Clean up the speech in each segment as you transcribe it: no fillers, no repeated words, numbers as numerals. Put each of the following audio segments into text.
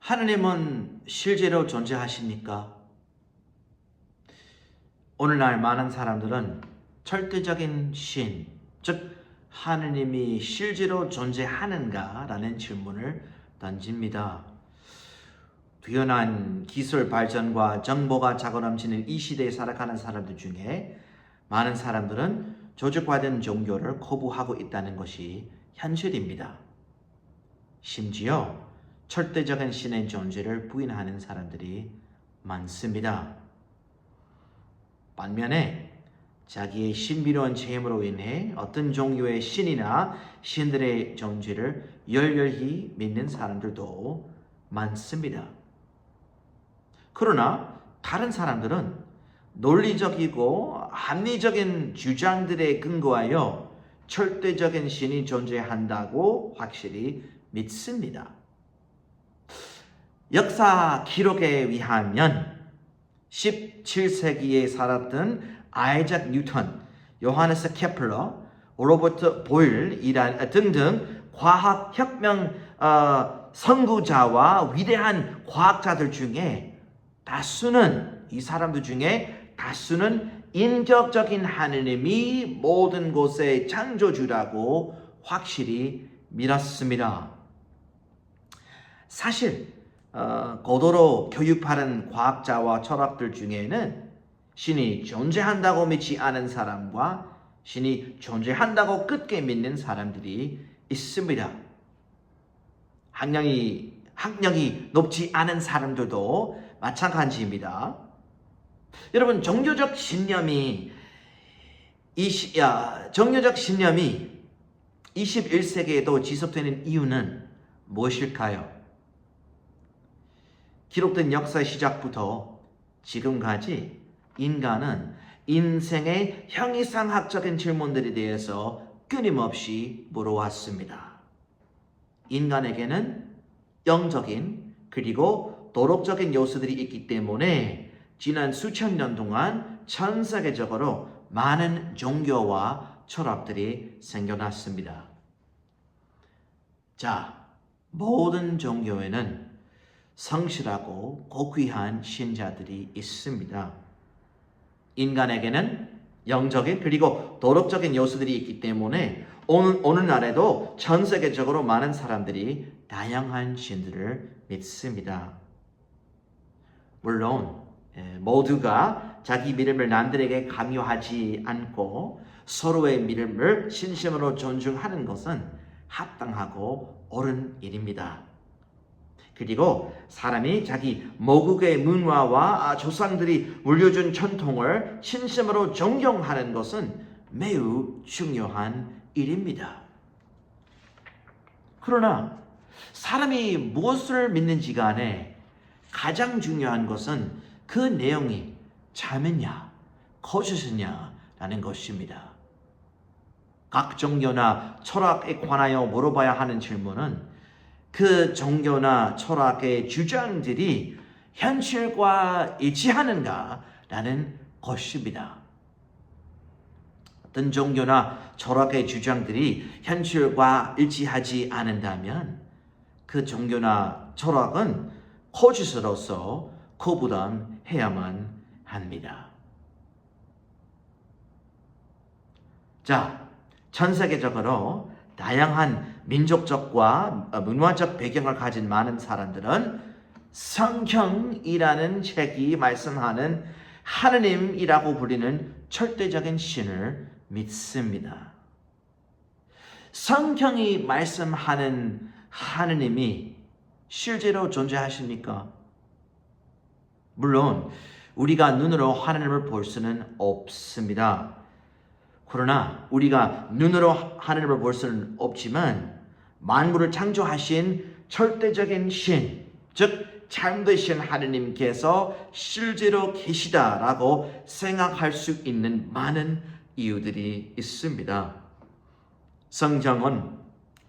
하느님은 실제로 존재하십니까? 오늘날 많은 사람들은 절대적인 신, 즉 하느님이 실제로 존재하는가? 라는 질문을 던집니다. 뛰어난 기술 발전과 정보가 자고 넘치는 이 시대에 살아가는 사람들 중에 많은 사람들은 조직화된 종교를 거부하고 있다는 것이 현실입니다. 심지어 절대적인 신의 존재를 부인하는 사람들이 많습니다. 반면에 자기의 신비로운 체험으로 인해 어떤 종교의 신이나 신들의 존재를 열렬히 믿는 사람들도 많습니다. 그러나 다른 사람들은 논리적이고 합리적인 주장들에 근거하여 절대적인 신이 존재한다고 확실히 믿습니다. 역사 기록에 의하면 17세기에 살았던 아이작 뉴턴, 요하네스 케플러, 로버트 보일 등등 과학혁명 선구자와 위대한 과학자들 중에 이 사람들 중에 다수는 인격적인 하느님이 모든 곳의 창조주라고 확실히 믿었습니다. 사실 고도로 교육받은 과학자와 철학들 중에는 신이 존재한다고 믿지 않은 사람과 신이 존재한다고 굳게 믿는 사람들이 있습니다. 학력이 높지 않은 사람들도 마찬가지입니다. 여러분, 종교적 신념이 21세기에도 지속되는 이유는 무엇일까요? 기록된 역사의 시작부터 지금까지 인간은 인생의 형이상학적인 질문들에 대해서 끊임없이 물어왔습니다. 인간에게는 영적인 그리고 도덕적인 요소들이 있기 때문에 지난 수천 년 동안 전 세계적으로 많은 종교와 철학들이 생겨났습니다. 모든 종교에는 성실하고 고귀한 신자들이 있습니다. 인간에게는 영적인 그리고 도덕적인 요소들이 있기 때문에 오늘날에도 전 세계적으로 많은 사람들이 다양한 신들을 믿습니다. 물론 모두가 자기 믿음을 남들에게 강요하지 않고 서로의 믿음을 진심으로 존중하는 것은 합당하고 옳은 일입니다. 그리고 사람이 자기 모국의 문화와 조상들이 물려준 전통을 진심으로 존경하는 것은 매우 중요한 일입니다. 그러나 사람이 무엇을 믿는지 간에 가장 중요한 것은 그 내용이 참이냐 거짓이냐라는 것입니다. 각 종교나 철학에 관하여 물어봐야 하는 질문은 그 종교나 철학의 주장들이 현실과 일치하는가라는 것입니다. 어떤 종교나 철학의 주장들이 현실과 일치하지 않는다면 그 종교나 철학은 거짓으로서 거부당해야만 합니다. 전 세계적으로 다양한 민족적과 문화적 배경을 가진 많은 사람들은 성경이라는 책이 말씀하는 하느님이라고 불리는 절대적인 신을 믿습니다. 성경이 말씀하는 하느님이 실제로 존재하십니까? 물론 우리가 눈으로 하느님을 볼 수는 없습니다. 그러나 우리가 눈으로 하느님을 볼 수는 없지만 만물을 창조하신 절대적인 신, 즉 참되신 하느님께서 실제로 계시다라고 생각할 수 있는 많은 이유들이 있습니다. 성경은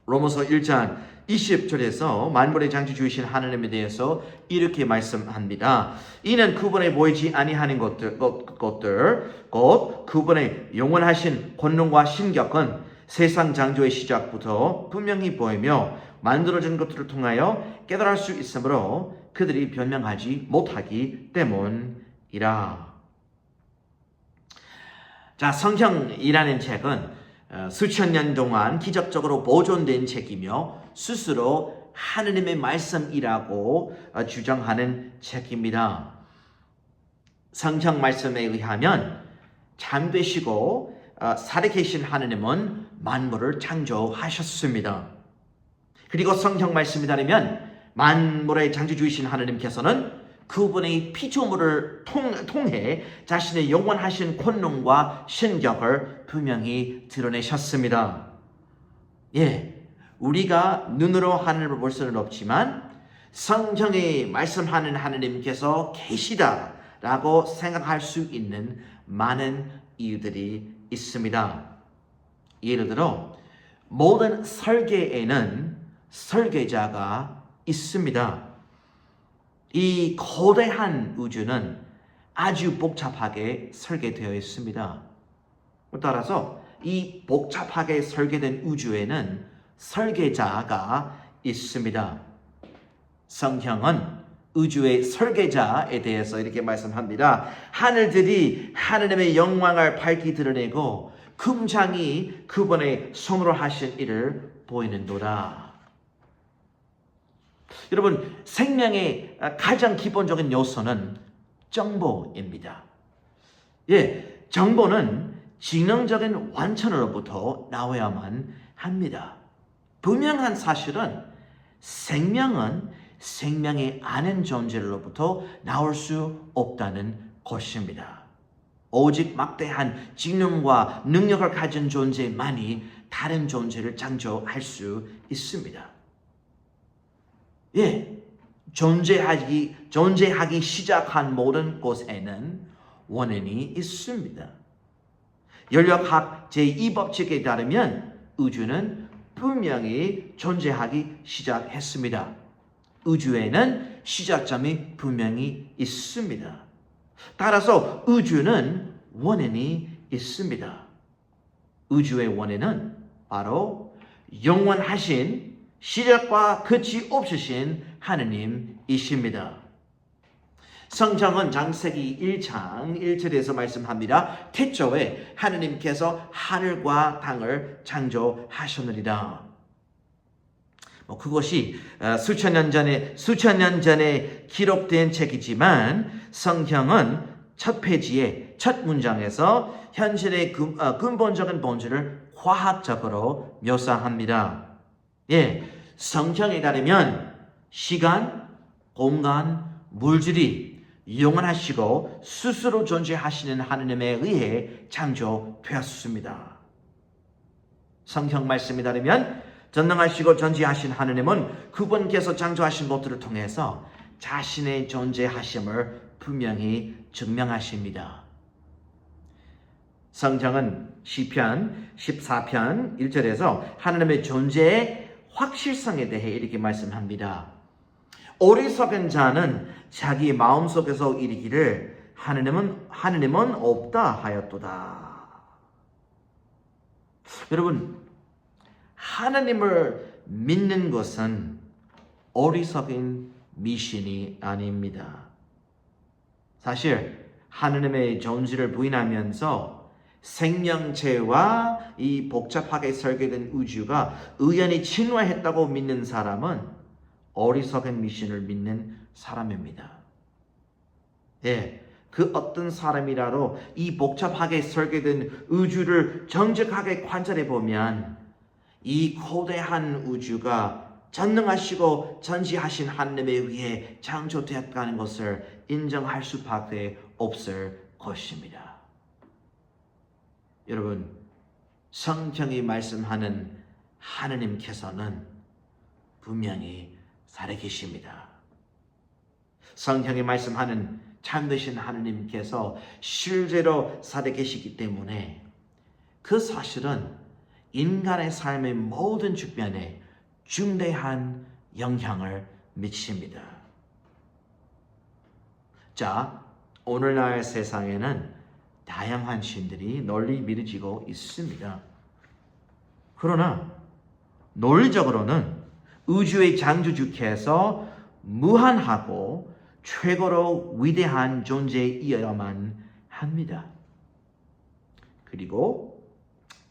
로마서 1장 20절에서 만물의 창조주이신 하느님에 대해서 이렇게 말씀합니다. 이는 그분의 보이지 아니하는 것들 곧 그분의 영원하신 권능과 신격은 세상 창조의 시작부터 분명히 보이며 만들어진 것들을 통하여 깨달을 수 있으므로 그들이 변명하지 못하기 때문이라. 자, 성경이라는 책은 수천 년 동안 기적적으로 보존된 책이며 스스로 하느님의 말씀이라고 주장하는 책입니다. 성경 말씀에 의하면 참되시고 살아계신 하느님은 만물을 창조하셨습니다. 그리고 성경 말씀에 따르면 만물의 창조주이신 하느님께서는 그분의 피조물을 통해 자신의 영원하신 권능과 신격을 분명히 드러내셨습니다. 예, 우리가 눈으로 하늘을 볼 수는 없지만 성경에 말씀하는 하느님께서 계시다라고 생각할 수 있는 많은 이유들이 있습니다. 예를 들어 모든 설계에는 설계자가 있습니다. 이 거대한 우주는 아주 복잡하게 설계되어 있습니다. 따라서 이 복잡하게 설계된 우주에는 설계자가 있습니다. 성경은 우주의 설계자에 대해서 이렇게 말씀합니다. 하늘들이 하느님의 영광을 밝히 드러내고 금장이 그분의 손으로 하신 일을 보이는도다. 여러분, 생명의 가장 기본적인 요소는 정보입니다. 예, 정보는 지능적인 완천으로부터 나와야만 합니다. 분명한 사실은 생명은 생명이 아닌 존재로부터 나올 수 없다는 것입니다. 오직 막대한 지능과 능력을 가진 존재만이 다른 존재를 창조할 수 있습니다. 예, 존재하기 시작한 모든 곳에는 원인이 있습니다. 연력학 제2법칙에 따르면 우주는 분명히 존재하기 시작했습니다. 우주에는 시작점이 분명히 있습니다. 따라서 우주는 원인이 있습니다. 우주의 원인은 바로 영원하신 시작과 끝이 없으신 하느님이십니다. 성경은 창세기 1장 1절에서 말씀합니다. 태초에 하느님께서 하늘과 땅을 창조하셨느니라. 그것이 수천 년 전에 기록된 책이지만 성경은 첫 페이지에 첫 문장에서 현실의 근본적인 본질을 과학적으로 묘사합니다. 예, 성경에 따르면 시간, 공간, 물질이 영원하시고 스스로 존재하시는 하느님에 의해 창조되었습니다. 성경 말씀에 따르면 전능하시고 전지하신 하느님은 그분께서 창조하신 것들을 통해서 자신의 존재하심을 분명히 증명하십니다. 성경은 시편 14편 1절에서 하느님의 존재의 확실성에 대해 이렇게 말씀합니다. 어리석은 자는 자기 마음속에서 이르기를 하느님은 없다 하였도다. 여러분, 하나님을 믿는 것은 어리석은 미신이 아닙니다. 사실 하나님의 존재를 부인하면서 생명체와 이 복잡하게 설계된 우주가 우연히 친화했다고 믿는 사람은 어리석은 미신을 믿는 사람입니다. 예, 그 어떤 사람이라도 이 복잡하게 설계된 우주를 정직하게 관찰해 보면 이 거대한 우주가 전능하시고 전지하신 하느님에 의해 창조되었다는 것을 인정할 수밖에 없을 것입니다. 여러분, 성경이 말씀하는 하느님께서는 분명히 살아계십니다. 성경이 말씀하는 참되신 하느님께서 실제로 살아계시기 때문에 그 사실은 인간의 삶의 모든 측면에 중대한 영향을 미칩니다. 자, 오늘날 세상에는 다양한 신들이 널리 믿어지고 있습니다. 그러나 논리적으로는 우주의 창조주께서 무한하고 최고로 위대한 존재이어야만 합니다. 그리고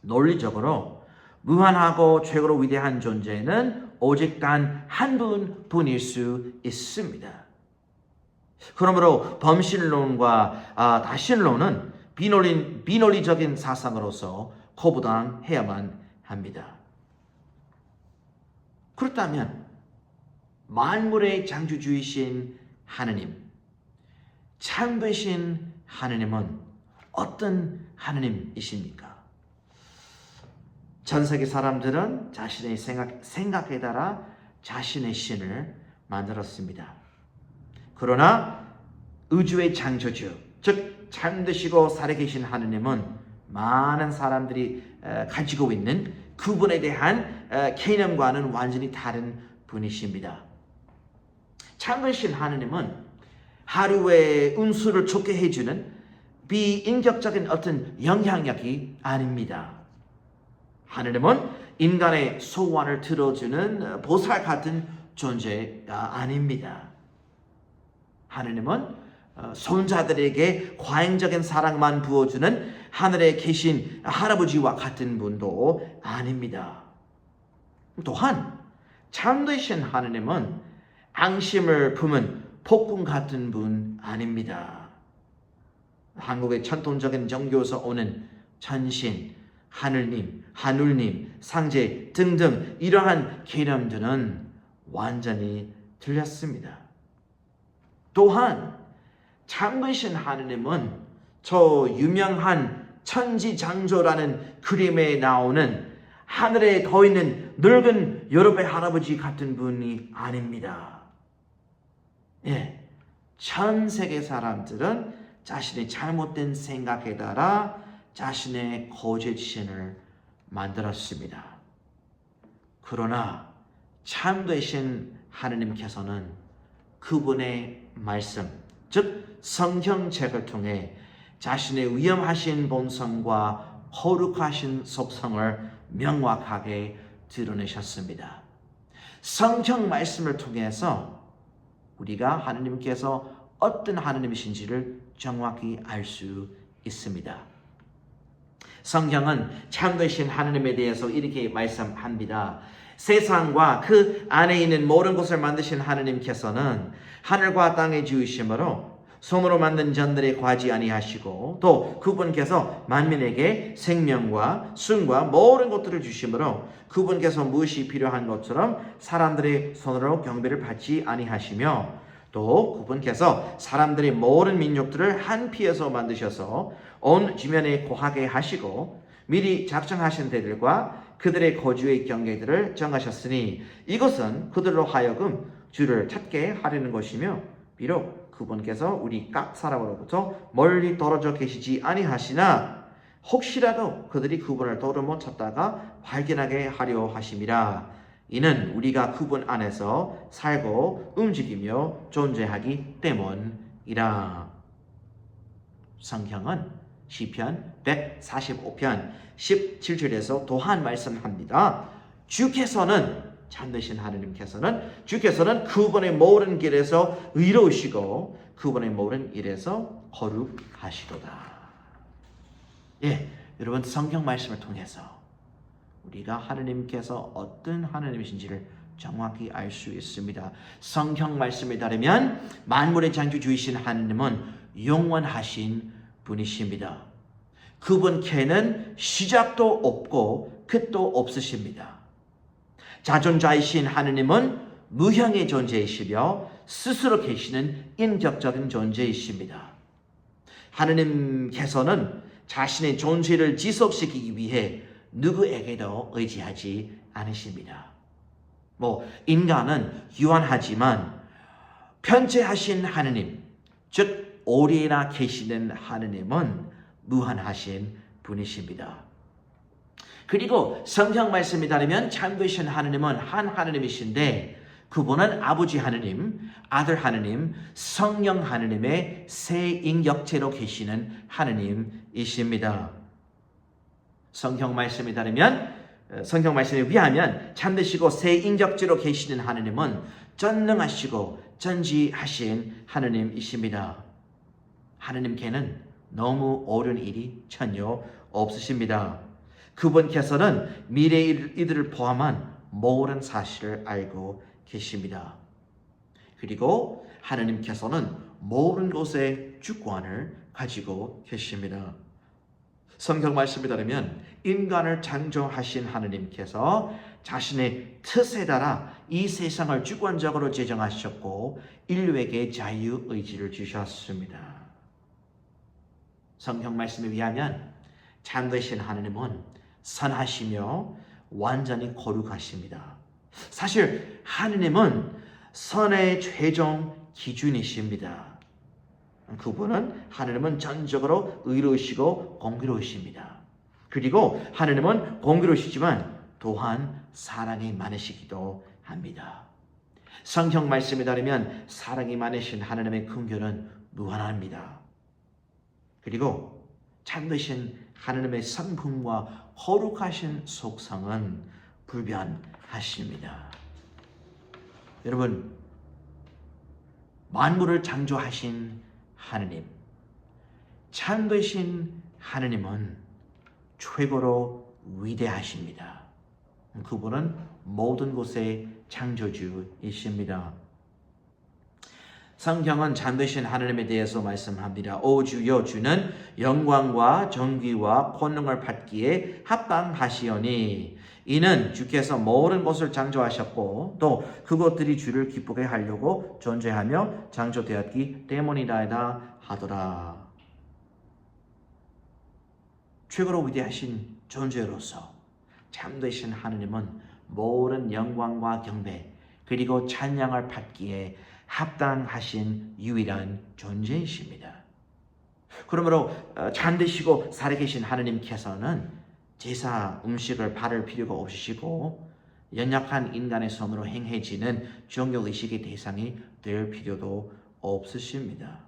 논리적으로 무한하고 최고로 위대한 존재는 오직 단 한 분뿐일 수 있습니다. 그러므로 범신론과 다신론은 비논리적인 사상으로서 거부당해야만 합니다. 그렇다면 만물의 창조주이신 하느님, 참되신 하느님은 어떤 하느님이십니까? 전 세계 사람들은 자신의 생각에 따라 자신의 신을 만들었습니다. 그러나 우주의 창조주, 즉 참되시고 살아계신 하느님은 많은 사람들이 가지고 있는 그분에 대한 개념과는 완전히 다른 분이십니다. 참되신 하느님은 하루의 운수를 좋게 해주는 비인격적인 어떤 영향력이 아닙니다. 하느님은 인간의 소원을 들어주는 보살 같은 존재가 아닙니다. 하느님은 손자들에게 과잉적인 사랑만 부어주는 하늘에 계신 할아버지와 같은 분도 아닙니다. 또한 참되신 하느님은 앙심을 품은 폭군 같은 분 아닙니다. 한국의 전통적인 종교에서 오는 천신, 하늘님, 하늘님, 상제 등등 이러한 개념들은 완전히 틀렸습니다. 또한 참되신 하느님은 저 유명한 천지창조라는 그림에 나오는 하늘에 더 있는 늙은 여러분의 할아버지 같은 분이 아닙니다. 전 세계 사람들은 자신의 잘못된 생각에 따라 자신의 거짓신을 만들었습니다. 그러나 참되신 하느님께서는 그분의 말씀, 즉 성경책을 통해 자신의 위엄하신 본성과 거룩하신 속성을 명확하게 드러내셨습니다. 성경 말씀을 통해서 우리가 하느님께서 어떤 하느님이신지를 정확히 알 수 있습니다. 성경은 참되신 하느님에 대해서 이렇게 말씀합니다. 세상과 그 안에 있는 모든 것을 만드신 하느님께서는 하늘과 땅의 주이심으로 손으로 만든 전들에 과지 아니하시고 또 그분께서 만민에게 생명과 숨과 모든 것들을 주심으로 그분께서 무엇이 필요한 것처럼 사람들의 손으로 경배를 받지 아니하시며 또 그분께서 사람들의 모든 민족들을 한 피에서 만드셔서 온 지면에 거하게 하시고 미리 작정하신 데들과 그들의 거주의 경계들을 정하셨으니 이것은 그들로 하여금 주를 찾게 하려는 것이며 비록 그분께서 우리 각 사람으로부터 멀리 떨어져 계시지 아니하시나 혹시라도 그들이 그분을 도로 찾다가 발견하게 하려 하심이라. 이는 우리가 그분 안에서 살고 움직이며 존재하기 때문이라. 성경은 시편 145편 17절에서 또한 말씀합니다. 주께서는 참되신 하느님께서는 주께서는 그분의 모든 길에서 의로우시고 그분의 모든 일에서 거룩하시도다. 여러분 성경 말씀을 통해서 우리가 하느님께서 어떤 하느님이신지를 정확히 알 수 있습니다. 성경 말씀에 따르면 만물의 창조주이신 하느님은 영원하신 분이십니다. 그분께는 시작도 없고 끝도 없으십니다. 자존자이신 하느님은 무형의 존재이시며 스스로 계시는 인격적인 존재이십니다. 하느님께서는 자신의 존재를 지속시키기 위해 누구에게도 의지하지 않으십니다. 인간은 유한하지만 편재하신 하느님, 즉 오래나 계시는 하느님은 무한하신 분이십니다. 그리고 성경 말씀에 따르면 참되신 하느님은 한 하느님이신데 그분은 아버지 하느님, 아들 하느님, 성령 하느님의 세 인격체로 계시는 하느님이십니다. 성경 말씀에 따르면 성경 말씀에 의하면 참되시고 새 인격지로 계시는 하느님은 전능하시고 전지하신 하느님이십니다. 하느님께는 너무 어려운 일이 전혀 없으십니다. 그분께서는 미래의 이들을 포함한 모든 사실을 알고 계십니다. 그리고 하느님께서는 모든 것의 주권을 가지고 계십니다. 성경 말씀에 따르면 인간을 창조하신 하느님께서 자신의 뜻에 따라 이 세상을 주권적으로 제정하셨고 인류에게 자유의지를 주셨습니다. 성경 말씀에 의하면 참되신 하느님은 선하시며 완전히 거룩하십니다. 사실 하느님은 선의 최종 기준이십니다. 하느님은 전적으로 의로우시고 공의로우십니다. 그리고 하느님은 공의로우시지만 또한 사랑이 많으시기도 합니다. 성경 말씀에 따르면 사랑이 많으신 하느님의 긍휼은 무한합니다. 그리고 참되신 하느님의 성품과 거룩하신 속성은 불변하십니다. 여러분, 만물을 창조하신 하느님, 참되신 하느님은 최고로 위대하십니다. 그분은 모든 곳의 창조주이십니다. 성경은 참되신 하느님에 대해서 말씀합니다. 오 주여, 주는 영광과 존귀와 권능을 받기에 합당하시오니 이는 주께서 모든 것을 창조하셨고 또 그것들이 주를 기쁘게 하려고 존재하며 창조되었기 때문이다 하더라. 최고로 위대하신 존재로서 참되신 하느님은 모든 영광과 경배 그리고 찬양을 받기에 합당하신 유일한 존재이십니다. 그러므로 참되시고 살아계신 하느님께서는 제사 음식을 바를 필요가 없으시고 연약한 인간의 손으로 행해지는 종교의식의 대상이 될 필요도 없으십니다.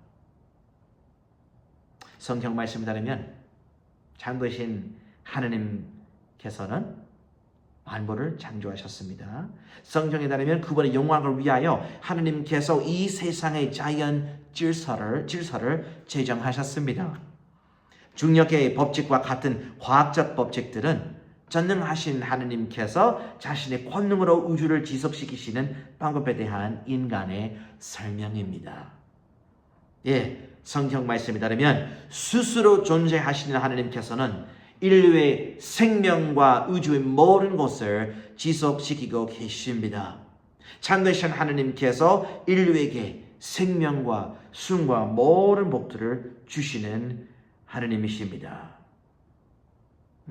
성경 말씀에 따르면 참되신 하느님께서는 만물을 창조하셨습니다. 성경에 따르면 그분의 영광을 위하여 하느님께서 이 세상의 자연 질서를 제정하셨습니다. 중력계의 법칙과 같은 과학적 법칙들은 전능하신 하느님께서 자신의 권능으로 우주를 지속시키시는 방법에 대한 인간의 설명입니다. 성경 말씀에 따르면 스스로 존재하시는 하느님께서는 인류의 생명과 우주의 모든 것을 지속시키고 계십니다. 참되신 하느님께서 인류에게 생명과 숨과 모든 복들을 주시는 하느님이십니다.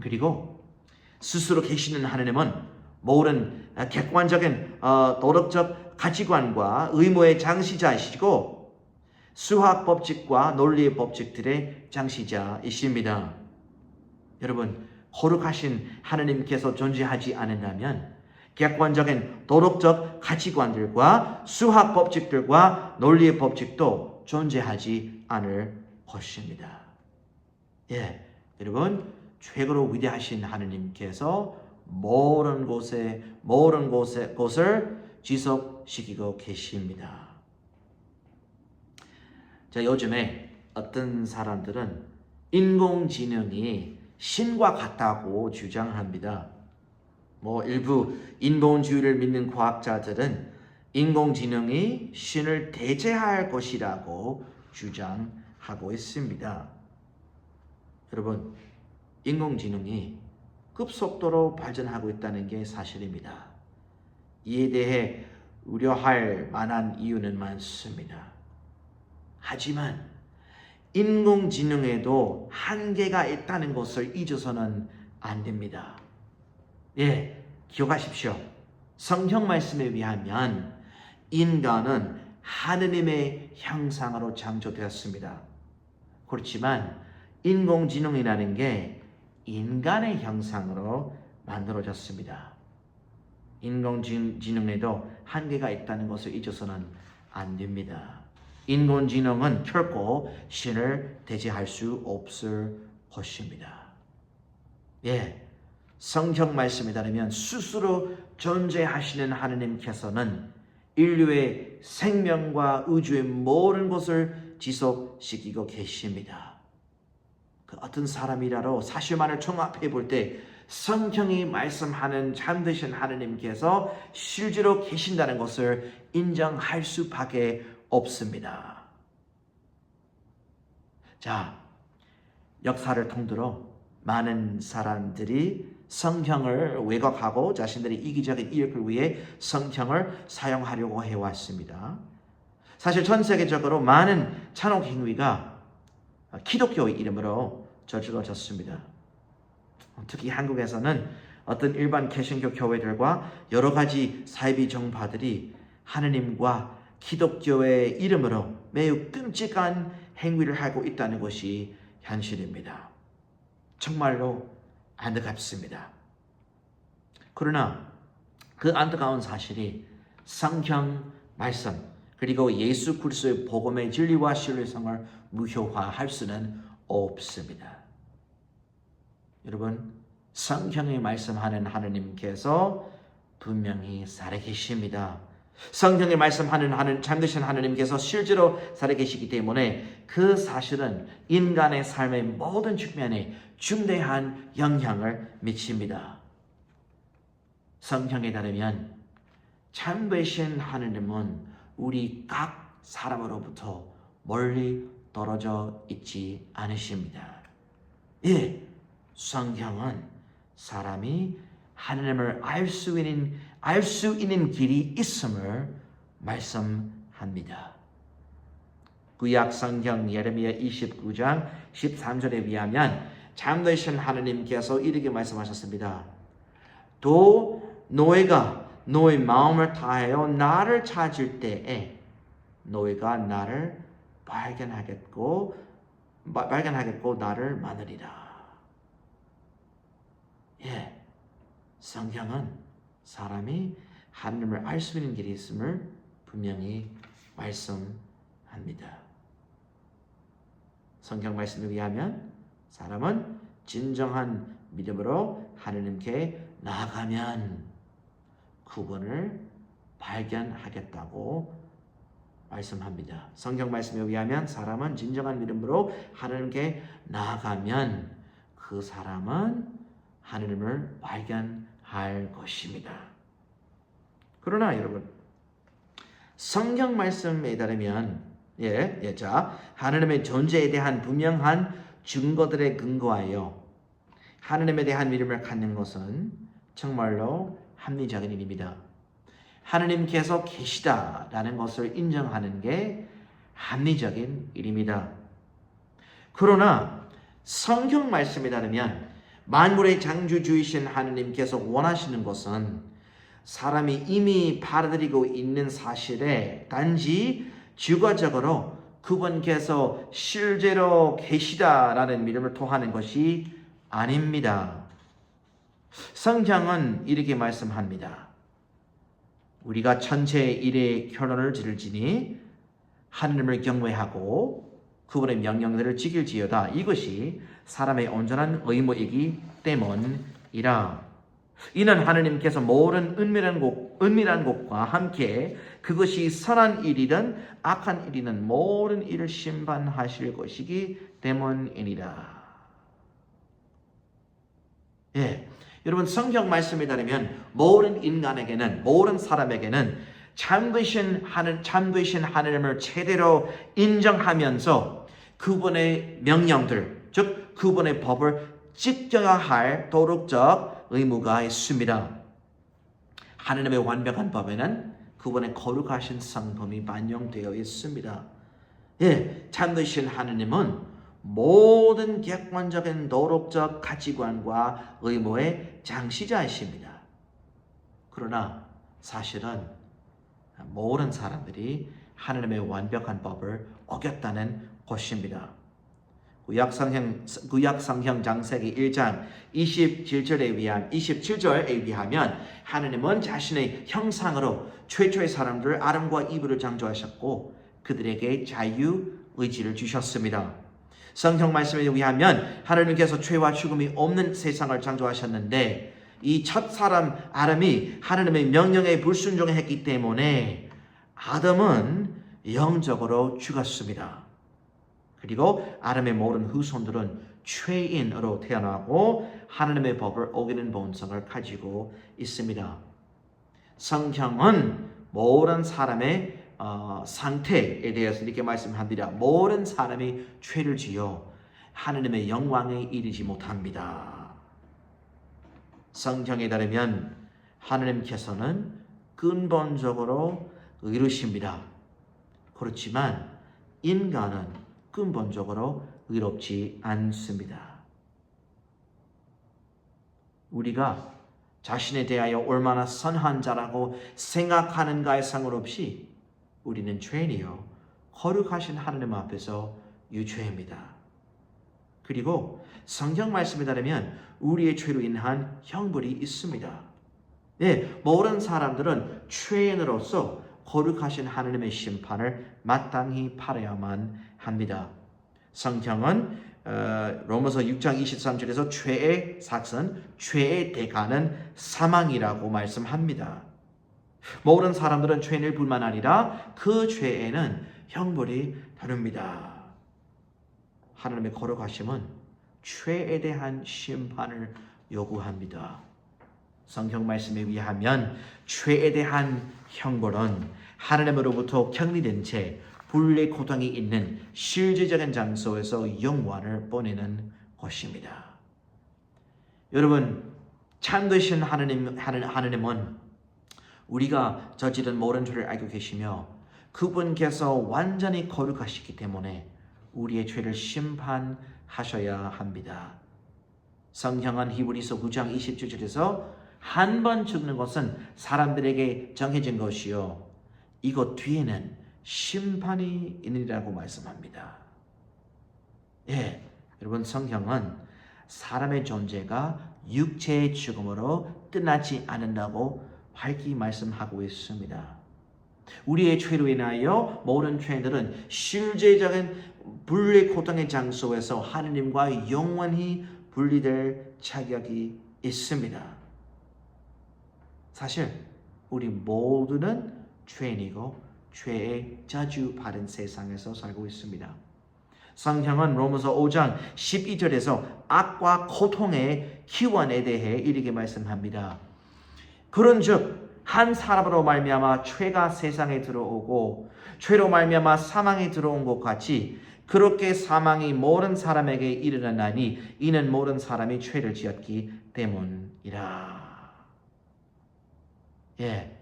그리고 스스로 계시는 하느님은 모든 객관적인 도덕적 가치관과 의무의 장시자이시고 수학 법칙과 논리의 법칙들의 장시자이십니다. 여러분, 거룩하신 하느님께서 존재하지 않는다면 객관적인 도덕적 가치관들과 수학 법칙들과 논리의 법칙도 존재하지 않을 것입니다. 여러분, 최고로 위대하신 하느님께서 모든 것을 지속시키고 계십니다. 자, 요즘에 어떤 사람들은 인공지능이 신과 같다고 주장합니다. 일부 인본주의를 믿는 과학자들은 인공지능이 신을 대체할 것이라고 주장하고 있습니다. 여러분, 인공지능이 급속도로 발전하고 있다는 게 사실입니다. 이에 대해 우려할 만한 이유는 많습니다. 하지만 인공지능에도 한계가 있다는 것을 잊어서는 안 됩니다. 기억하십시오. 성경 말씀에 의하면 인간은 하느님의 형상으로 창조되었습니다. 그렇지만 인공지능이라는 게 인간의 형상으로 만들어졌습니다. 인공지능에도 한계가 있다는 것을 잊어서는 안 됩니다. 인공지능은 결코 신을 대체할 수 없을 것입니다. 성경 말씀에 따르면 스스로 존재하시는 하느님께서는 인류의 생명과 우주의 모든 것을 지속시키고 계십니다. 그 어떤 사람이라도 사실만을 종합해 볼 때 성경이 말씀하는 참되신 하느님께서 실제로 계신다는 것을 인정할 수밖에 없습니다. 자, 역사를 통틀어 많은 사람들이 성경을 왜곡하고 자신들의 이기적인 이익을 위해 성경을 사용하려고 해왔습니다. 사실 전 세계적으로 많은 찬송 행위가 기독교의 이름으로 저질러졌습니다. 특히 한국에서는 어떤 일반 개신교 교회들과 여러 가지 사이비 종파들이 하느님과 기독교의 이름으로 매우 끔찍한 행위를 하고 있다는 것이 현실입니다. 정말로 안타깝습니다. 그러나 그 안타까운 사실이 성경 말씀 그리고 예수 그리스도의 복음의 진리와 신뢰성을 무효화할 수는 없습니다. 여러분, 성경이 말씀하는 하느님께서 분명히 살아계십니다. 성경이 말씀하는 참되신 하느님께서 실제로 살아계시기 때문에 그 사실은 인간의 삶의 모든 측면에 중대한 영향을 미칩니다. 성경에 따르면 참되신 하느님은 우리 각 사람으로부터 멀리 떨어져 있지 않으십니다. 예, 성경은 사람이 하느님을 알 수 있는 길이 있음을 말씀합니다. 구약 성경 예레미야 29장 13절에 의하면 참되신 하느님께서 이렇게 말씀하셨습니다. 또 너희가 너희 마음을 다하여 나를 찾을 때에 너희가 나를 발견하겠고 나를 만으리라. 예, 성경은 사람이 하느님을 알 수 있는 길이 있음을 분명히 말씀합니다. 성경 말씀에 의하면 사람은 진정한 믿음으로 하느님께 나아가면 그분을 발견하겠다고 말씀합니다. 성경 말씀에 의하면 사람은 진정한 믿음으로 하느님께 나아가면 그 사람은 하느님을 발견할 것입니다. 그러나 여러분, 성경 말씀에 따르면 자, 하느님의 존재에 대한 분명한 증거들에 근거하여 하느님에 대한 믿음을 갖는 것은 정말로 합리적인 일입니다. 하느님께서 계시다라는 것을 인정하는 게 합리적인 일입니다. 그러나 성경 말씀에 따르면 만물의 창조주이신 하느님께서 원하시는 것은 사람이 이미 받아들이고 있는 사실에 단지 주관적으로 그분께서 실제로 계시다라는 믿음을 토하는 것이 아닙니다. 성경은 이렇게 말씀합니다. 우리가 천체의 일에 결론을 지을지니 하느님을 경외하고 그분의 명령들을 지킬지어다. 이것이 사람의 온전한 의무이기 때문이라. 이는 하느님께서 모든 은밀한 것과 함께 그것이 선한 일이든 악한 일이든 모든 일을 심판하실 것이기 때문이니라. 예, 여러분, 성경 말씀에 따르면 모든 인간에게는, 모든 사람에게는 참되신 하느님을 제대로 인정하면서 그분의 명령들, 즉 그분의 법을 지켜야 할 도덕적 의무가 있습니다. 하느님의 완벽한 법에는 그분의 거룩하신 성품이 반영되어 있습니다. 예, 참되신 하느님은 모든 객관적인 도덕적 가치관과 의무의 장시자이십니다. 그러나 사실은 모든 사람들이 하느님의 완벽한 법을 어겼다는 것입니다. 구약성경 창세기 1장 27절에 의하면 하느님은 자신의 형상으로 최초의 사람들 아담과 이브를 창조하셨고 그들에게 자유의지를 주셨습니다. 성경 말씀에 의하면 하나님께서 죄와 죽음이 없는 세상을 창조하셨는데 이 첫 사람 아담이 하나님의 명령에 불순종했기 때문에 아담은 영적으로 죽었습니다. 그리고 아담의 모든 후손들은 죄인으로 태어나고 하나님의 법을 어기는 본성을 가지고 있습니다. 성경은 모든 사람의 상태에 대해서 이렇게 말씀합니다. 모든 사람이 죄를 지어 하나님의 영광에 이르지 못합니다. 성경에 따르면 하나님께서는 근본적으로 의로우십니다. 그렇지만 인간은 근본적으로 의롭지 않습니다. 우리가 자신에 대하여 얼마나 선한 자라고 생각하는가에 상관없이 우리는 죄인이요 거룩하신 하나님 앞에서 유죄입니다. 그리고 성경 말씀에 따르면 우리의 죄로 인한 형벌이 있습니다. 네, 모든 사람들은 죄인으로서 거룩하신 하나님의 심판을 마땅히 받아야만 합니다. 성경은 로마서 6장 23절에서 죄의 삭은 죄의 대가는 사망이라고 말씀합니다. 모든 사람들은 죄인일 뿐만 아니라 그 죄에는 형벌이 다릅니다. 하나님의 거룩하심은 죄에 대한 심판을 요구합니다. 성경 말씀에 의하면 죄에 대한 형벌은 하나님으로부터 격리된 채 불의 고통이 있는 실제적인 장소에서 영원을 보내는 것입니다. 여러분, 참되신 하나님은 우리가 저지른 모든 죄를 알고 계시며 그분께서 완전히 거룩하시기 때문에 우리의 죄를 심판하셔야 합니다. 성경은 히브리서 9장 27절에서 한 번 죽는 것은 사람들에게 정해진 것이요 이것 뒤에는 심판이 있느니라고 말씀합니다. 예, 여러분 성경은 사람의 존재가 육체의 죽음으로 끝나지 않는다고 밝히 말씀하고 있습니다. 우리의 죄로 인하여 모든 죄인들은 실제적인 불의 고통의 장소에서 하느님과 영원히 분리될 자격이 있습니다. 사실 우리 모두는 죄인이고 죄의 저주받은 세상에서 살고 있습니다. 성경은 로마서 5장 12절에서 악과 고통의 기원에 대해 이렇게 말씀합니다. 그런즉 한 사람으로 말미암아 죄가 세상에 들어오고 죄로 말미암아 사망이 들어온 것 같이 그렇게 사망이 모든 사람에게 이르렀나니 이는 모든 사람이 죄를 지었기 때문이라. 예.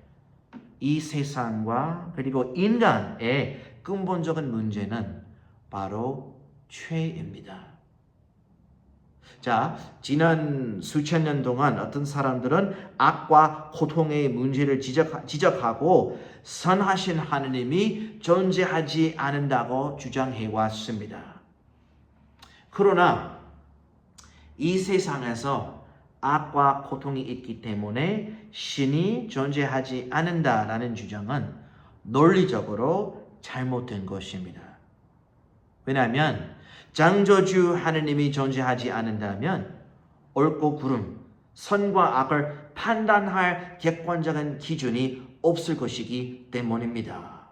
이 세상과 그리고 인간의 근본적인 문제는 바로 죄입니다. 자, 지난 수천 년 동안 어떤 사람들은 악과 고통의 문제를 지적하고 선하신 하느님이 존재하지 않는다고 주장해 왔습니다. 그러나 이 세상에서 악과 고통이 있기 때문에 신이 존재하지 않는다라는 주장은 논리적으로 잘못된 것입니다. 왜냐하면 창조주 하느님이 존재하지 않는다면 옳고 그름, 선과 악을 판단할 객관적인 기준이 없을 것이기 때문입니다.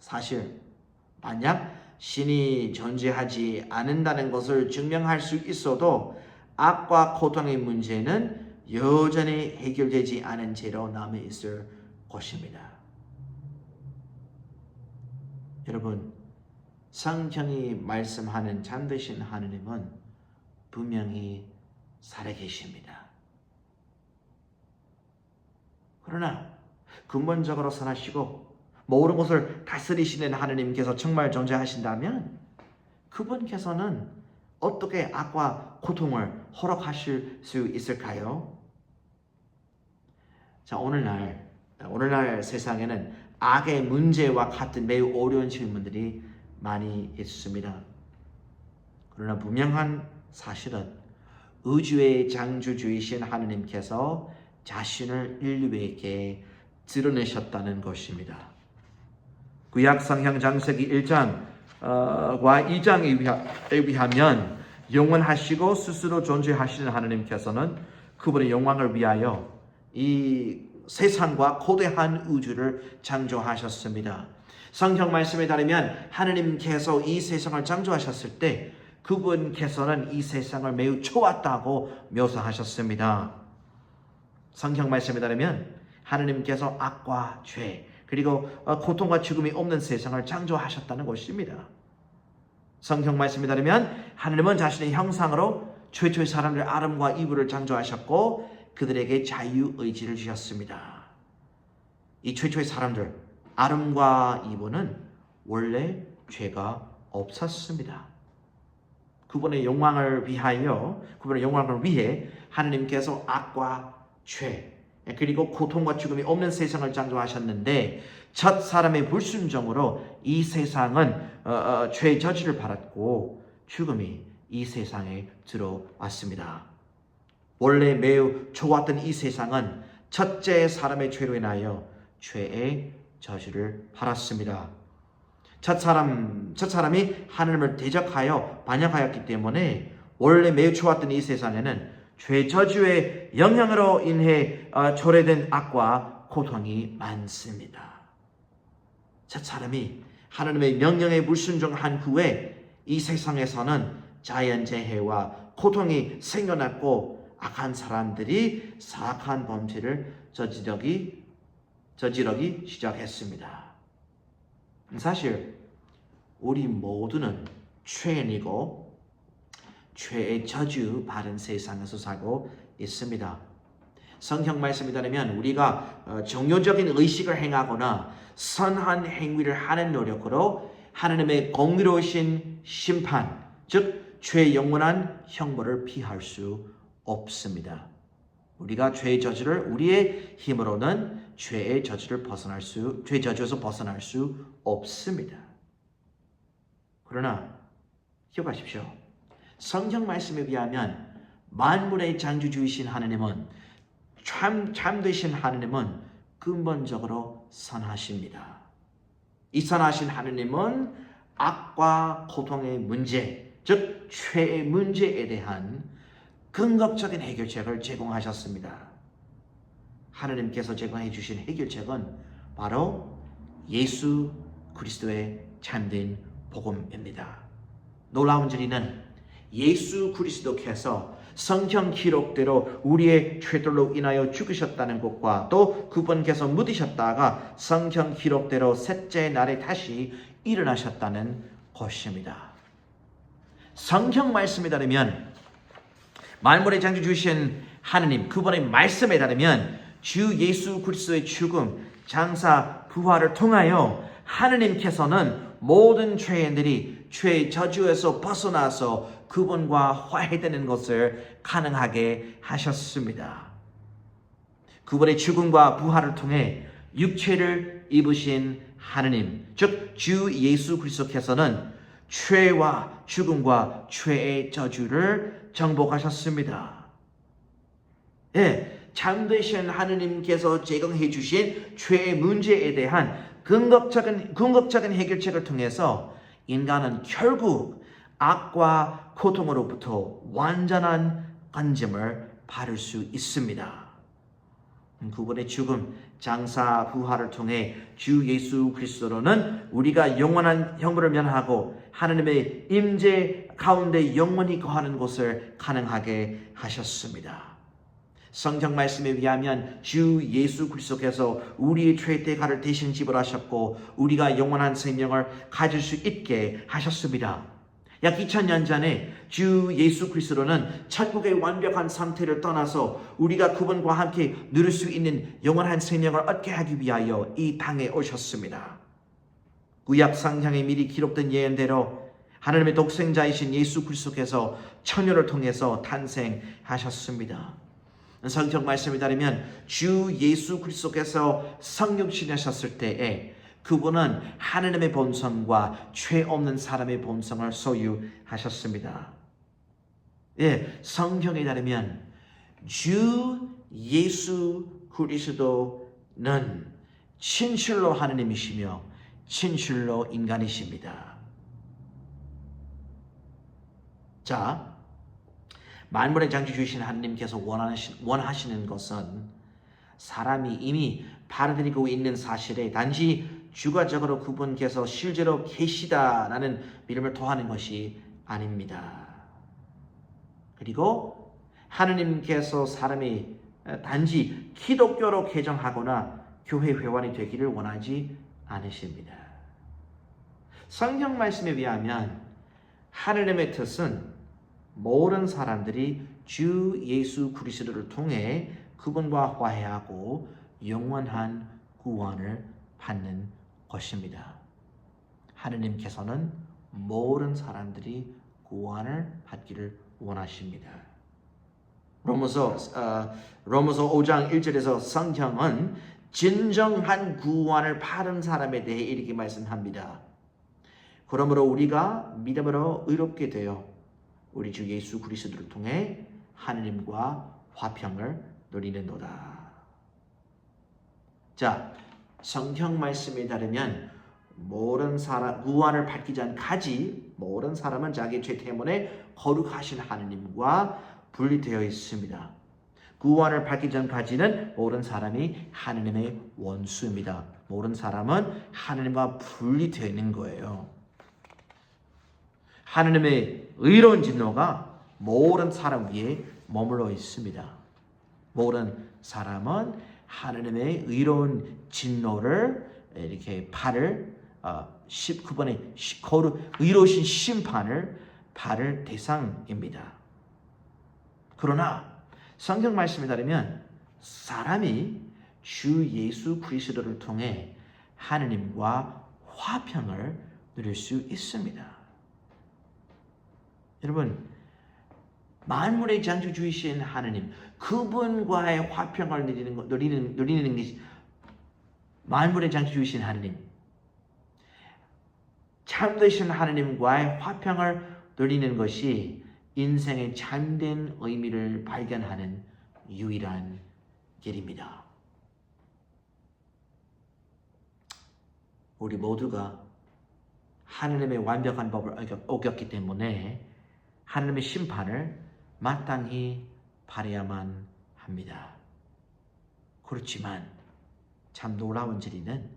사실 만약 신이 존재하지 않는다는 것을 증명할 수 있어도 악과 고통의 문제는 여전히 해결되지 않은 채로 남아 있을 것입니다. 여러분, 성경이 말씀하는 참되신 하느님은 분명히 살아계십니다. 그러나 근본적으로 선하시고 모든 것을 다스리시는 하느님께서 정말 존재하신다면 그분께서는 어떻게 악과 고통을 허락하실 수 있을까요? 자, 오늘날 세상에는 악의 문제와 같은 매우 어려운 질문들이 많이 있습니다. 그러나 분명한 사실은 우주의 창조주이신 하느님께서 자신을 인류에게 드러내셨다는 것입니다. 구약 성경 창세기 1장 2장에 의하면 영원하시고 스스로 존재하시는 하나님께서는 그분의 영광을 위하여 이 세상과 거대한 우주를 창조하셨습니다. 성경 말씀에 따르면 하나님께서 이 세상을 창조하셨을 때 그분께서는 이 세상을 매우 좋았다고 묘사하셨습니다. 성경 말씀에 따르면 하나님께서 악과 죄 그리고 고통과 죽음이 없는 세상을 창조하셨다는 것입니다. 성경 말씀에 따르면 하나님은 자신의 형상으로 최초의 사람들 아담과 이브를 창조하셨고 그들에게 자유의지를 주셨습니다. 이 최초의 사람들 아담과 이브는 원래 죄가 없었습니다. 그분의 영광을 위해 하나님께서 악과 죄 그리고 고통과 죽음이 없는 세상을 창조하셨는데 첫 사람의 불순종으로 이 세상은 죄의 저주를 받았고 죽음이 이 세상에 들어왔습니다. 원래 매우 좋았던 이 세상은 첫째 사람의 죄로 인하여 죄의 저주를 받았습니다. 첫 사람이 하나님을 대적하여 반역하였기 때문에 원래 매우 좋았던 이 세상에는 죄 저주의 영향으로 인해 초래된 악과 고통이 많습니다. 첫 사람이 하나님의 명령에 불순종한 후에 이 세상에서는 자연재해와 고통이 생겨났고 악한 사람들이 사악한 범죄를 저지르기 시작했습니다. 사실 우리 모두는 죄인이고 죄의 저주 받은 세상에서 살고 있습니다. 성경 말씀에 따르면 우리가 정욕적인 의식을 행하거나 선한 행위를 하는 노력으로 하나님의 공의로우신 심판, 즉 죄의 영원한 형벌을 피할 수 없습니다. 우리가 죄의 저주를 우리의 힘으로는 죄의 저주에서 벗어날 수 없습니다. 그러나 기억하십시오. 성경 말씀에 의하면 만물의 창조주이신 하나님은 참되신 하나님은 근본적으로 선하십니다. 이 선하신 하나님은 악과 고통의 문제, 즉 죄의 문제에 대한 근본적인 해결책을 제공하셨습니다. 하나님께서 제공해 주신 해결책은 바로 예수 그리스도의 참된 복음입니다. 놀라운 진리는 예수 그리스도께서 성경 기록대로 우리의 죄들로 인하여 죽으셨다는 것과 또 그분께서 묻으셨다가 성경 기록대로 셋째 날에 다시 일어나셨다는 것입니다. 성경 말씀에 따르면 만물의 창조주신 하나님 그분의 말씀에 따르면 주 예수 그리스도의 죽음, 장사, 부활을 통하여 하나님께서는 모든 죄인들이 죄의 저주에서 벗어나서 그분과 화해되는 것을 가능하게 하셨습니다. 그분의 죽음과 부활을 통해 육체를 입으신 하나님, 즉 주 예수 그리스도께서는 죄와 죽음과 죄의 저주를 정복하셨습니다. 참되신 하나님께서 제공해 주신 죄의 문제에 대한 궁극적인 해결책을 통해서 인간은 결국 악과 고통으로부터 완전한 건짐을 받을 수 있습니다. 그분의 죽음, 장사, 부활을 통해 주 예수 그리스도로는 우리가 영원한 형벌을 면하고 하나님의 임재 가운데 영원히 거하는 것을 가능하게 하셨습니다. 성경 말씀에 의하면 주 예수 그리스도께서 우리의 죄 대가를 대신 지불하셨고 우리가 영원한 생명을 가질 수 있게 하셨습니다. 약 2000년 전에 주 예수 그리스도는 천국의 완벽한 상태를 떠나서 우리가 그분과 함께 누릴 수 있는 영원한 생명을 얻게 하기 위하여 이 땅에 오셨습니다. 구약 성경에 미리 기록된 예언대로 하나님의 독생자이신 예수 그리스도께서 천녀를 통해서 탄생하셨습니다. 성경 말씀에 따르면 주 예수 그리스도께서 성육신하셨을 때에 그분은 하나님의 본성과 죄 없는 사람의 본성을 소유하셨습니다. 성경에 따르면 주 예수 그리스도는 진실로 하나님이시며 진실로 인간이십니다. 자, 만물의 창조주이신 하나님께서 원하시는 것은 사람이 이미 받아들이고 있는 사실에 단지 주관적으로 그분께서 실제로 계시다라는 믿음을 더하는 것이 아닙니다. 그리고 하느님께서 사람이 단지 기독교로 개정하거나 교회 회원이 되기를 원하지 않으십니다. 성경 말씀에 의하면 하느님의 뜻은 모든 사람들이 주 예수 그리스도를 통해 그분과 화해하고 영원한 구원을 받는 것입니다. 하느님께서는 모든 사람들이 구원을 받기를 원하십니다. 로마서 5장 1절에서 성경은 진정한 구원을 받은 사람에 대해 이렇게 말씀합니다. 그러므로 우리가 믿음으로 의롭게 되어 우리 주 예수 그리스도를 통해 하느님과 화평을 누리는도다. 자, 성경 말씀에 따르면 모든 사람 구원을 받기 전까지 모든 사람은 자기 죄 때문에 거룩하신 하느님과 분리되어 있습니다. 구원을 받기 전까지는 모든 사람이 하느님의 원수입니다. 모든 사람은 하느님과 분리되어 있는 거예요. 하느님의 의로운 진노가 모든 사람 위에 머물러 있습니다. 모든 사람은 하느님의 의로운 진노를 이렇게 그분의 의로우신 심판을 받을 대상입니다. 그러나 성경 말씀에 따르면 사람이 주 예수 그리스도를 통해 하느님과 화평을 누릴 수 있습니다. 여러분, 만물의 창조주이신 하느님, 그분과의 화평을 누리는 것이 만물의 창조주이신 하느님, 참되신 하느님과의 화평을 누리는 것이 인생의 참된 의미를 발견하는 유일한 길입니다. 우리 모두가 하느님의 완벽한 법을 어겼기 때문에 하느님의 심판을 마땅히 받아야만 합니다. 그렇지만 참 놀라운 진리는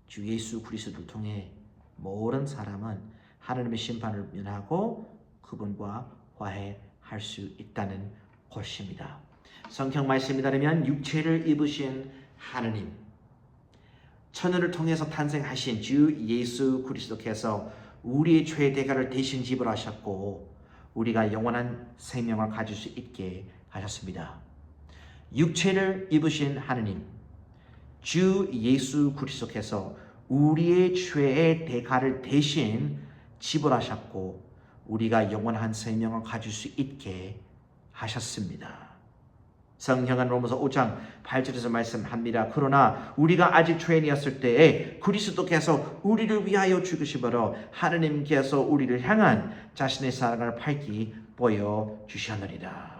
주 예수 그리스도를 통해 모든 사람은 하느님의 심판을 면하고 그분과 화해할 수 있다는 것입니다. 성경 말씀에 따르면 육체를 입으신 하느님, 천연을 통해서 탄생하신 주 예수 그리스도께서 우리의 죄의 대가를 대신 지불하셨고 우리가 영원한 생명을 가질 수 있게 하셨습니다. 육체를 입으신 하느님, 주 예수 그리스도께서 우리의 죄의 대가를 대신 지불하셨고 우리가 영원한 생명을 가질 수 있게 하셨습니다. 성경은 로마서 5장 8절에서 말씀합니다. 그러나 우리가 아직 죄인이었을 때에 그리스도께서 우리를 위하여 죽으심으로 하느님께서 우리를 향한 자신의 사랑을 밝히 보여주셨느니라.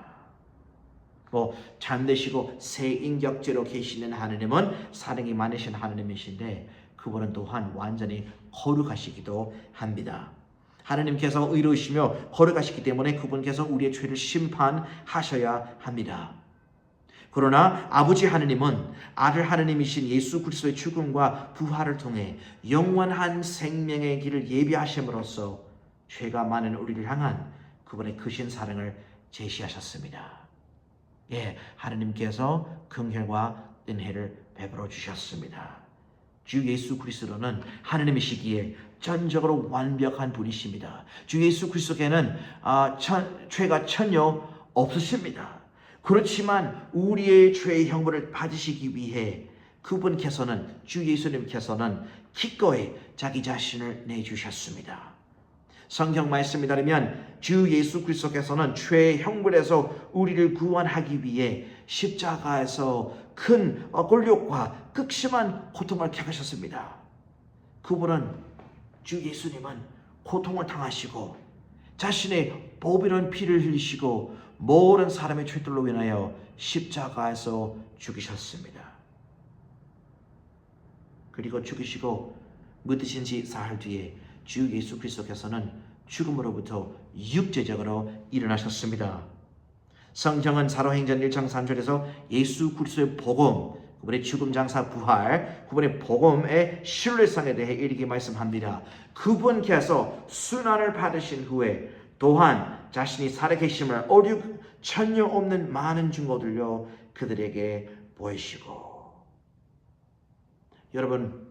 잠되시고 새 인격제로 계시는 하느님은 사랑이 많으신 하느님이신데 그분은 또한 완전히 거룩하시기도 합니다. 하느님께서 의로우시며 거룩하시기 때문에 그분께서 우리의 죄를 심판하셔야 합니다. 그러나 아버지 하느님은 아들 하느님이신 예수 그리스도의 죽음과 부활을 통해 영원한 생명의 길을 예비하심으로써 죄가 많은 우리를 향한 그분의 크신 사랑을 제시하셨습니다. 하느님께서 긍휼과 은혜를 베풀어 주셨습니다. 주 예수 그리스도는 하느님이시기에 전적으로 완벽한 분이십니다. 주 예수 그리스도께는 죄가 전혀 없으십니다. 그렇지만 우리의 죄의 형벌을 받으시기 위해 그분께서는 주 예수님께서는 기꺼이 자기 자신을 내주셨습니다. 성경 말씀에 따르면 주 예수 그리스도께서는 죄의 형벌에서 우리를 구원하기 위해 십자가에서 큰 곤욕과 극심한 고통을 겪으셨습니다. 그분은 주 예수님은 고통을 당하시고 자신의 보배로운 피를 흘리시고 모든 사람의 죄들로 인하여 십자가에서 죽으셨습니다. 그리고 죽으시고 묻으신 지 사흘 뒤에 주 예수 그리스도께서는 죽음으로부터 육체적으로 일어나셨습니다. 성경은 사도행전 1장 3절에서 예수 그리스도의 복음, 그분의 죽음 장사 부활, 그분의 복음의 신뢰성에 대해 이렇게 말씀합니다. 그분께서 순환을 받으신 후에 또한 자신이 살아계심을 어류 전혀 없는 많은 증거들요 그들에게 보이시고. 여러분,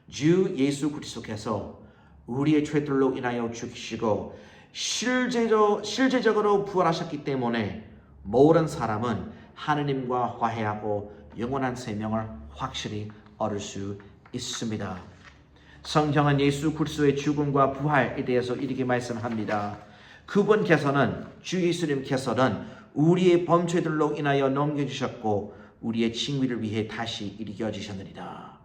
주 예수 그리스도께서 우리의 죄들로 인하여 죽으시고 실제적으로 부활하셨기 때문에 모든 사람은 하느님과 화해하고 영원한 생명을 확실히 얻을 수 있습니다. 성경은 예수 그리스도의 죽음과 부활에 대해서 이렇게 말씀합니다. 그분께서는, 주 예수님께서는 우리의 범죄들로 인하여 넘겨주셨고 우리의 징위를 위해 다시 일으켜지셨느니라.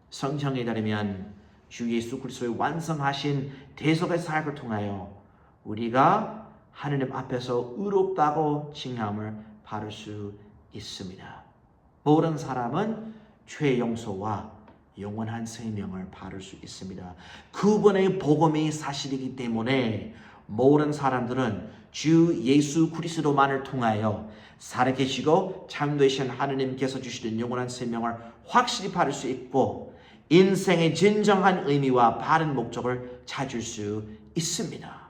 성경에 따르면 주 예수 그리스도의 완성하신 대속의 사역을 통하여 우리가 하느님 앞에서 의롭다고 칭함을 받을 수 있습니다. 모든 사람은 죄 용서와 영원한 생명을 받을 수 있습니다. 그분의 복음이 사실이기 때문에 모든 사람들은 주 예수 그리스도만을 통하여 살아계시고 참되신 하느님께서 주시는 영원한 생명을 확실히 받을 수 있고 인생의 진정한 의미와 바른 목적을 찾을 수 있습니다.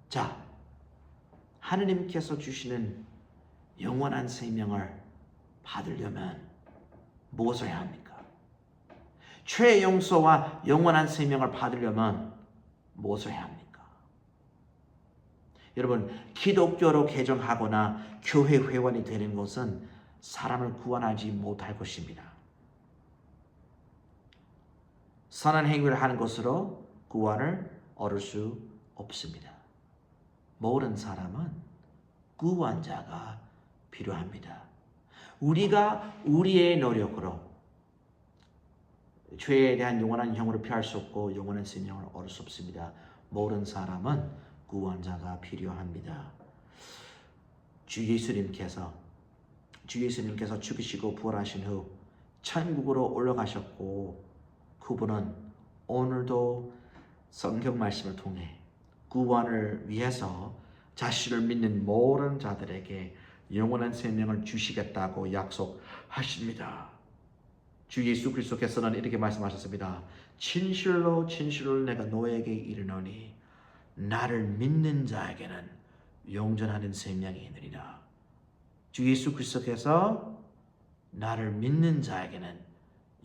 자, 하느님께서 주시는 영원한 생명을 받으려면 무엇을 해야 합니까? 죄 용서와 영원한 생명을 받으려면 무엇을 해야 합니까? 여러분, 기독교로 개종하거나 교회 회원이 되는 것은 사람을 구원하지 못할 것입니다. 선한 행위를 하는 것으로 구원을 얻을 수 없습니다. 모든 사람은 구원자가 필요합니다. 우리가 우리의 노력으로 죄에 대한 영원한 형으로 피할 수 없고 영원한 생명을 얻을 수 없습니다. 모든 사람은 구원자가 필요합니다. 주 예수님께서 죽으시고 부활하신 후 천국으로 올라가셨고 그분은 오늘도 성경 말씀을 통해 구원을 위해서 자신을 믿는 모든 자들에게 영원한 생명을 주시겠다고 약속하십니다. 주 예수 그리스도께서는 이렇게 말씀하셨습니다. 진실로 내가 너에게 이르노니 나를 믿는 자에게는 영존하는 생명이 있느니라. 주 예수 그리스도께서 나를 믿는 자에게는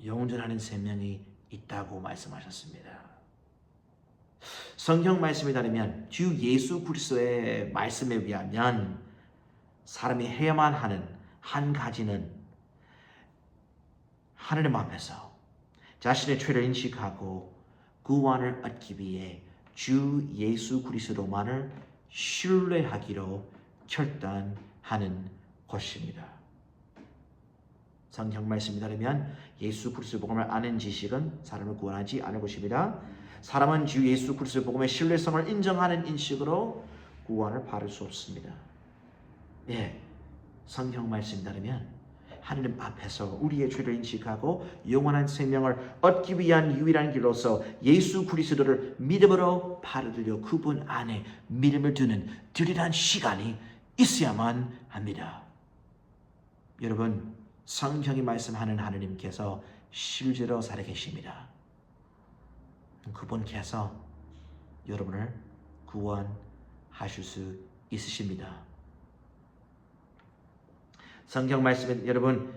영존하는 생명이 있다고 말씀하셨습니다. 성경 말씀에 따르면 주 예수 그리스도의 말씀에 의하면 사람이 해야만 하는 한 가지는 하느님 앞에서 자신의 죄를 인식하고 구원을 얻기 위해 주 예수 그리스도만을 신뢰하기로 결단하는 것입니다. 성경 말씀에 따르면 예수 그리스도 복음을 아는 지식은 사람을 구원하지 않을 것입니다. 사람은 주 예수 그리스도 복음의 신뢰성을 인정하는 인식으로 구원을 받을 수 없습니다. 예, 성경 말씀에 따르면 하느님 앞에서 우리의 죄를 인식하고 영원한 생명을 얻기 위한 유일한 길로서 예수 그리스도를 믿음으로 받아들여 그분 안에 믿음을 두는 들이란 시간이 있어야만 합니다. 여러분, 성경이 말씀하는 하느님께서 실제로 살아계십니다. 그분께서 여러분을 구원하실 수 있으십니다. 성경 말씀에 여러분,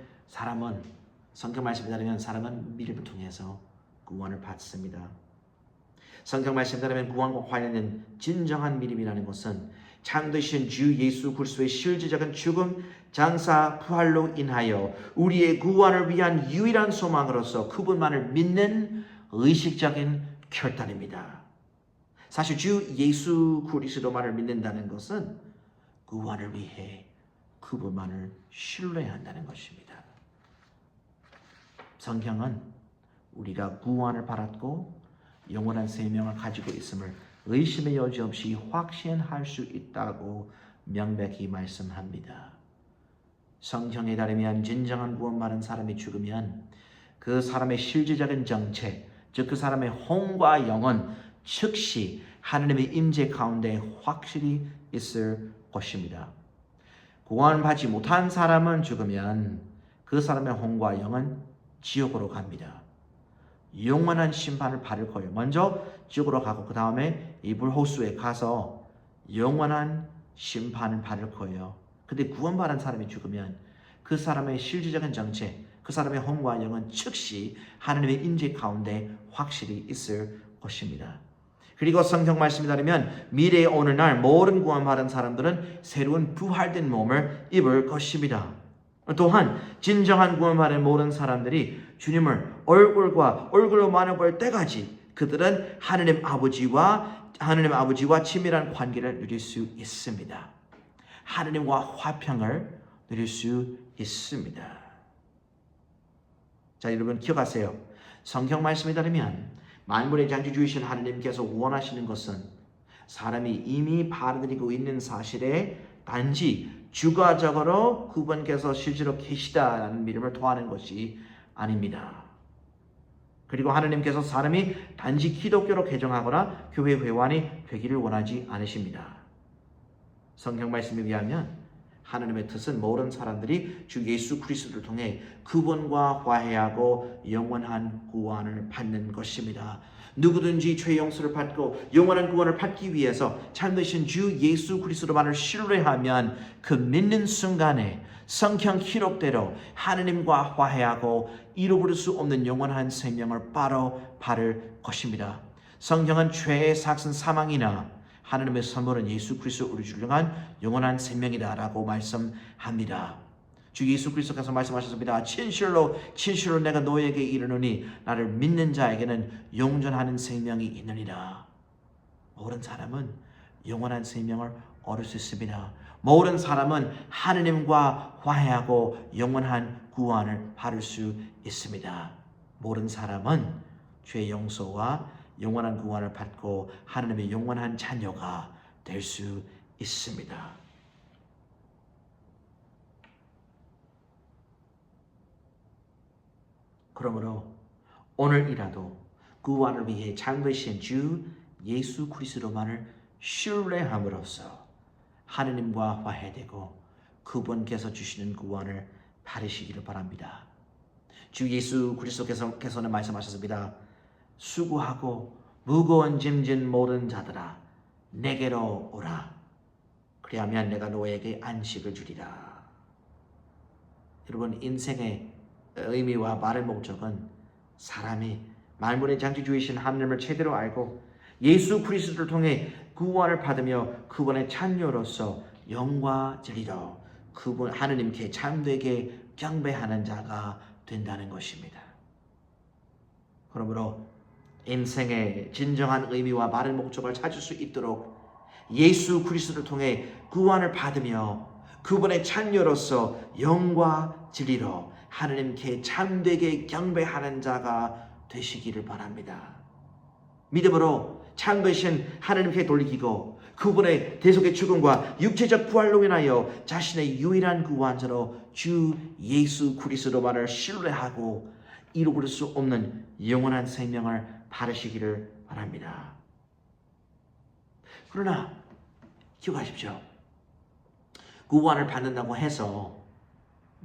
성경 말씀에 따르면 사람은 믿음을 통해서 구원을 받습니다. 성경 말씀에 따르면 구원과 관련된 진정한 믿음이라는 것은 참되신 주 예수 그리스도의 실제적인 죽음, 장사, 부활로 인하여 우리의 구원을 위한 유일한 소망으로서 그분만을 믿는 의식적인 결단입니다. 사실 주 예수 그리스도만을 믿는다는 것은 구원을 위해 그분만을 신뢰한다는 것입니다. 성경은 우리가 구원을 받았고 영원한 생명을 가지고 있음을 의심의 여지 없이 확신할 수 있다고 명백히 말씀합니다. 성경에 따르면 진정한 구원 받은 사람이 죽으면 그 사람의 실질적인 정체, 즉 그 사람의 혼과 영은 즉시 하나님의 임재 가운데 확실히 있을 것입니다. 구원받지 못한 사람은 죽으면 그 사람의 혼과 영은 지옥으로 갑니다. 영원한 심판을 받을 거예요. 먼저 지옥으로 가고 그 다음에 이 불호수에 가서 영원한 심판을 받을 거예요. 근데 구원받은 사람이 죽으면 그 사람의 실질적인 정체, 그 사람의 혼과 영은 즉시 하나님의 임재 가운데 확실히 있을 것입니다. 그리고 성경 말씀에 따르면 미래의 어느 날 모든 구원받은 사람들은 새로운 부활된 몸을 입을 것입니다. 또한 진정한 구원받은 모든 사람들이 주님을 얼굴로 마주볼 때까지 그들은 하나님 아버지와 친밀한 관계를 누릴 수 있습니다. 하나님과 화평을 누릴 수 있습니다. 자, 여러분 기억하세요. 성경 말씀에 따르면 만물의 창조주이신 하나님께서 원하시는 것은 사람이 이미 받아들이고 있는 사실에 단지 주관적으로 그분께서 실제로 계시다라는 믿음을 더하는 것이 아닙니다. 그리고 하나님께서 사람이 단지 기독교로 개종하거나 교회 회원이 되기를 원하지 않으십니다. 성경 말씀에 의하면 하나님의 뜻은 모든 사람들이 주 예수 그리스도를 통해 그분과 화해하고 영원한 구원을 받는 것입니다. 누구든지 죄 용서를 받고 영원한 구원을 받기 위해서 참되신 주 예수 그리스도만을 신뢰하면 그 믿는 순간에 성경 기록대로 하나님과 화해하고 잃어버릴 수 없는 영원한 생명을 바로 받을 것입니다. 성경은 죄의 삭슨 사망이나 하나님의 선물은 예수 그리스도 우리 주를 향한 영원한 생명이다라고 말씀합니다. 주 예수 그리스도께서 말씀하셨습니다. 진실로 내가 너에게 이르노니 나를 믿는 자에게는 영존하는 생명이 있느니라. 모든 사람은 영원한 생명을 얻을 수 있습니다. 모든 사람은 하나님과 화해하고 영원한 구원을 받을 수 있습니다. 모든 사람은 죄 용서와 영원한 구원을 받고 하나님의 영원한 자녀가 될 수 있습니다. 그러므로 오늘이라도 구원을 위해 창조하신 주 예수 그리스도만을 신뢰함으로써 하나님과 화해되고 그분께서 주시는 구원을 받으시기를 바랍니다. 주 예수 그리스도께서는 말씀하셨습니다. 수고하고 무거운 짐진 모든 자들아 내게로 오라. 그리하면 내가 너에게 안식을 주리라. 여러분 인생의 의미와 말의 목적은 사람이 만물의 창조주이신 하나님을 제대로 알고 예수 그리스도를 통해 구원을 받으며 그분의 찬녀로서 영과 진리로 그분 하나님께 참되게 경배하는 자가 된다는 것입니다. 그러므로 인생의 진정한 의미와 바른 목적을 찾을 수 있도록 예수 그리스도를 통해 구원을 받으며 그분의 찬녀로서 영과 진리로 하나님께 참되게 경배하는 자가 되시기를 바랍니다. 믿음으로 참되신 하나님께 돌리기고 그분의 대속의 죽음과 육체적 부활로 인하여 자신의 유일한 구원자로 주 예수 그리스도만을 신뢰하고 잃어버릴 수 없는 영원한 생명을 받으시기를 바랍니다. 그러나 기억하십시오. 구원을 받는다고 해서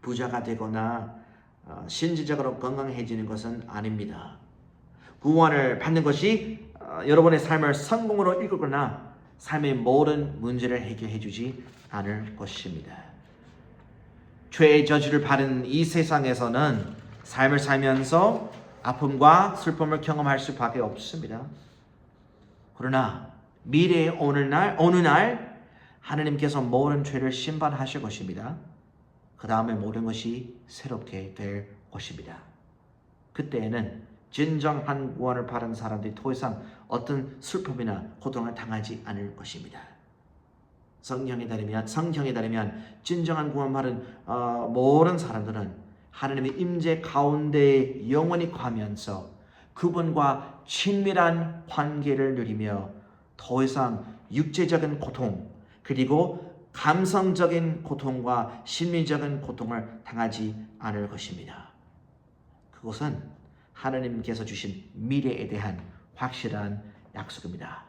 부자가 되거나 신체적으로 건강해지는 것은 아닙니다. 구원을 받는 것이 여러분의 삶을 성공으로 이끌거나 삶의 모든 문제를 해결해 주지 않을 것입니다. 죄의 저주를 받은 이 세상에서는 삶을 살면서 아픔과 슬픔을 경험할 수밖에 없습니다. 그러나 미래의 어느 날 하나님께서 모든 죄를 심판하실 것입니다. 그 다음에 모든 것이 새롭게 될 것입니다. 그때에는 진정한 구원을 받은 사람들이 더 이상 어떤 슬픔이나 고통을 당하지 않을 것입니다. 성경에 따르면 진정한 구원 받은 모든 사람들은 하나님의 임재 가운데 영원히 가면서 그분과 친밀한 관계를 누리며 더 이상 육체적인 고통 그리고 감성적인 고통과 심리적인 고통을 당하지 않을 것입니다. 그것은 하나님께서 주신 미래에 대한 확실한 약속입니다.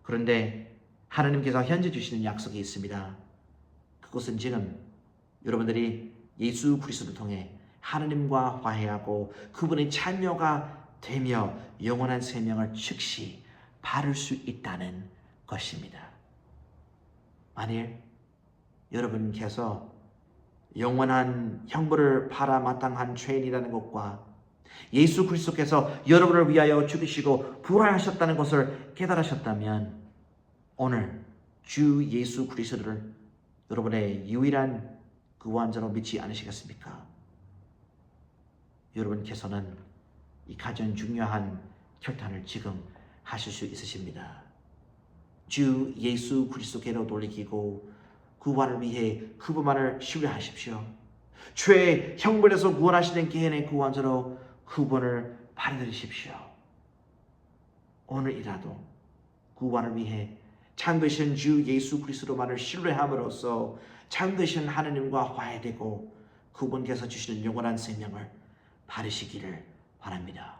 그런데 하나님께서 현재 주시는 약속이 있습니다. 그것은 지금 여러분들이 예수 그리스도를 통해 하나님과 화해하고 그분의 자녀가 되며 영원한 생명을 즉시 받을 수 있다는 것입니다. 만일 여러분께서 영원한 형벌을 받아 마땅한 죄인이라는 것과 예수 그리스도께서 여러분을 위하여 죽으시고 부활하셨다는 것을 깨달으셨다면 오늘 주 예수 그리스도를 여러분의 유일한 구원자로 믿지 않으시겠습니까? 여러분께서는 이 가장 중요한 결단을 지금 하실 수 있으십니다. 주 예수 그리스도께로 돌이키고 구원을 위해 그분만을 신뢰하십시오. 죄의 형벌에서 구원하시는 개인의 구원자로 그분을 받아들이십시오. 오늘이라도 구원을 위해 참되신 주 예수 그리스도만을 신뢰함으로써 참되신 하나님과 화해되고 그분께서 주시는 영원한 생명을 받으시기를 바랍니다.